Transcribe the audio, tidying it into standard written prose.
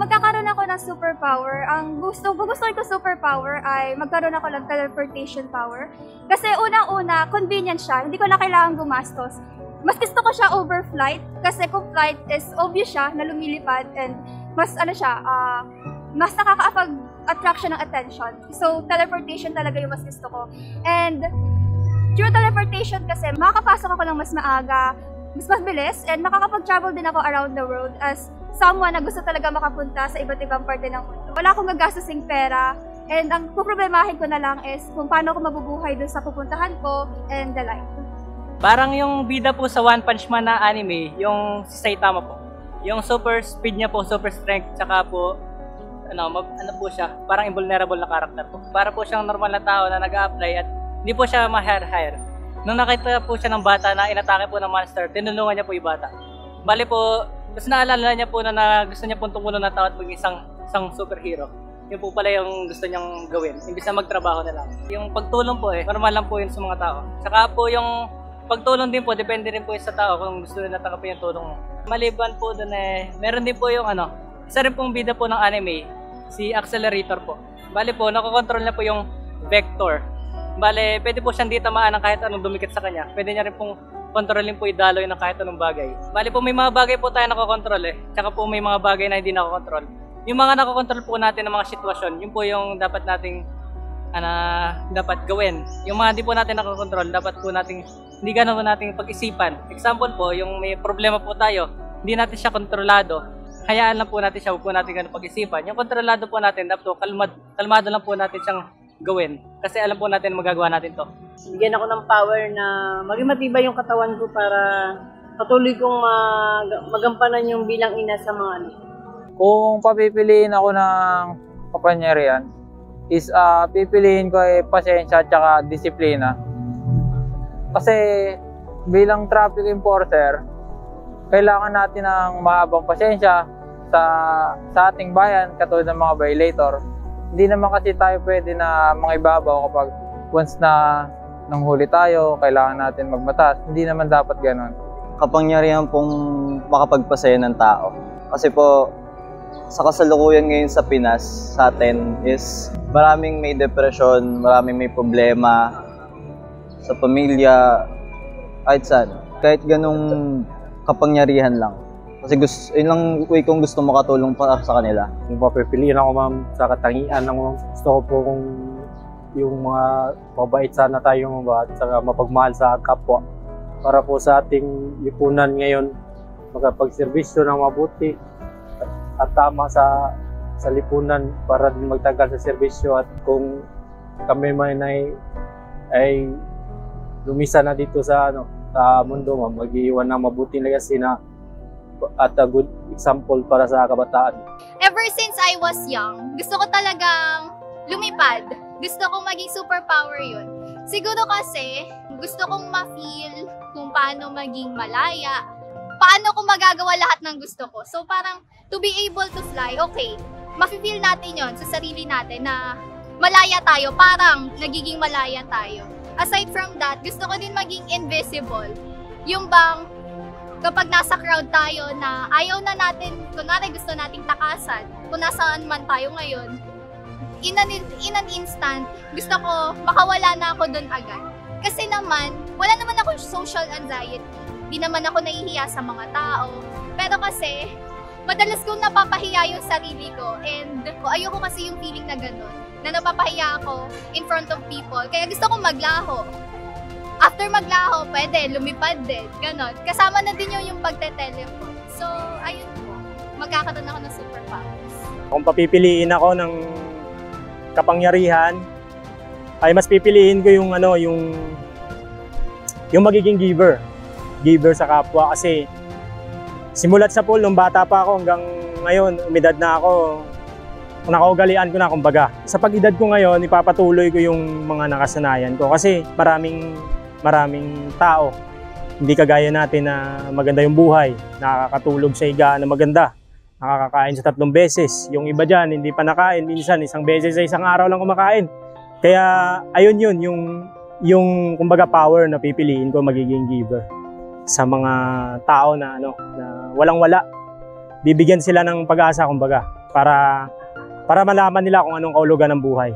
magkakaroon ako ng superpower, ang gusto ko superpower ay magkaroon ako ng teleportation power. Kasi unang-una, convenient siya, hindi ko na kailangan gumastos. Mas gusto ko siya over flight, kasi kung flight is obvious siya na lumilipad and mas mas nakaka-attract siya ng attention. So, teleportation talaga yung mas gusto ko. And through teleportation kasi, makakapasok ako ng mas maaga, mas mabilis, and makakapag-travel din ako around the world as someone na gusto talaga makapunta sa iba't ibang parte ng mundo. Wala akong gagastusing pera, and ang poproblemahin ko na lang is kung paano ako mabubuhay dun sa pupuntahan ko and the like. Parang yung bida po sa One Punch Man na anime, yung si Saitama po. Yung super speed niya po, super strength, tsaka po, ano po siya, parang invulnerable na character po. Para po siyang normal na tao na nag-a-apply at hindi po siya ma-hire. Nung nakita po siya ng bata na inatake po ng monster, tinulungan niya po yung bata. Bali po, mas naalala niya po na gusto niya po tumulong na tao at maging isang superhero. Yun po pala yung gusto niyang gawin, imbis na magtrabaho na lang. Yung pagtulong po normal lang po yun sa mga tao. Saka po yung pagtulong din po, depende rin po yun sa tao kung gusto nila tanggapin yung tulong mo. Maliban po dun meron din po yung isa rin pong bida po ng anime, si Accelerator po. Bali po, nakokontrol niya po yung vector. Bale, pwede po siyang di tamaan ng kahit anong dumikit sa kanya. Pwede niya rin pong kontrolin po idaloy ng kahit anong bagay. Bale po, may mga bagay po tayo nakokontrol Tsaka po may mga bagay na hindi nakokontrol. Yung mga nakokontrol po natin ng mga sitwasyon, yun po yung dapat nating dapat gawin. Yung mga hindi po natin nakokontrol, dapat po nating hindi ganun po nating pag-isipan. Example po, yung may problema po tayo, hindi natin siya kontrolado. Hayaan lang po natin siya, huwag po natin ganun pag-isipan. Yung kontrolado po natin, dapat po, kalmado lang po natin siyang gawin. Kasi alam po natin magagawa natin to. Bigyan ako ng power na maging matibay yung katawan ko para patuloy kong magampanan yung bilang ina sa mga anak. Kung papipiliin ako ng kapangyarihan, is pipiliin ko ay pasensya at saka disiplina. Kasi bilang traffic enforcer, kailangan natin ng mahabang pasensya sa ating bayan katulad ng mga violator. Hindi naman kasi tayo pwede na mangibabaw kapag once na nanghuli tayo, kailangan natin magmatas. Hindi naman dapat ganun. Kapangyarihan pong makapagpasaya ng tao. Kasi po, sa kasalukuyan ngayon sa Pinas, sa atin, is maraming may depression, maraming may problema sa pamilya, kahit saan. Kahit ganung kapangyarihan lang. Kasi yun lang way kong gusto makatulong para sa kanila. Kung papipiliin ako ma'am sa katangian ng gusto ko po kung yung mga mabait sana tayong mga at saka mapagmahal sa kapwa. Para po sa ating lipunan ngayon, magpagserbisyo ng mabuti at tama sa lipunan para din magtagal sa serbisyo. At kung kami man ay lumisa na dito sa mundo, mag-iwan ng mabuting legacy na at a good example para sa kabataan. Ever since I was young, gusto ko talagang lumipad. Gusto kong maging superpower yun. Siguro kasi gusto kong ma-feel kung paano maging malaya, paano ko magagawa lahat ng gusto ko. So parang to be able to fly, okay, ma-feel natin yon sa sarili natin na malaya tayo, parang nagiging malaya tayo. Aside from that, gusto ko din maging invisible. Yung bang kapag nasa crowd tayo na ayaw na natin, kunwari gusto nating takasan, kung nasaan man tayo ngayon, in an instant, gusto ko makawala na ako dun agad. Kasi naman, wala naman ako social anxiety. Di naman ako nahihiya sa mga tao. Pero kasi, madalas kong napapahiya yung sarili ko and ayoko kasi yung feeling na ganun, na napapahiya ako in front of people. Kaya gusto kong maglaho. After maglaho, pwede, lumipad din, ganon. Kasama na din yung pagte-teleport. So, ayun po, magkakaroon ako ng superpowers. Kung papipiliin ako ng kapangyarihan, ay mas pipiliin ko yung magiging giver sa kapwa. Kasi simulat sa pool, nung bata pa ako hanggang ngayon, umidad na ako, nakaugalian ko na kumbaga. Sa pag-edad ko ngayon, ipapatuloy ko yung mga nakasanayan ko kasi maraming tao. Hindi kagaya natin na maganda yung buhay, nakakatulog sa higaan na maganda, nakakakain sa 3 beses. Yung iba dyan, hindi pa nakain, minsan 1 beses sa isang araw lang kumakain. Kaya ayun yun, yung kumbaga power na pipiliin ko magiging giver sa mga tao na walang-wala. Bibigyan sila ng pag-asa kumbaga para malaman nila kung anong kahulugan ng buhay.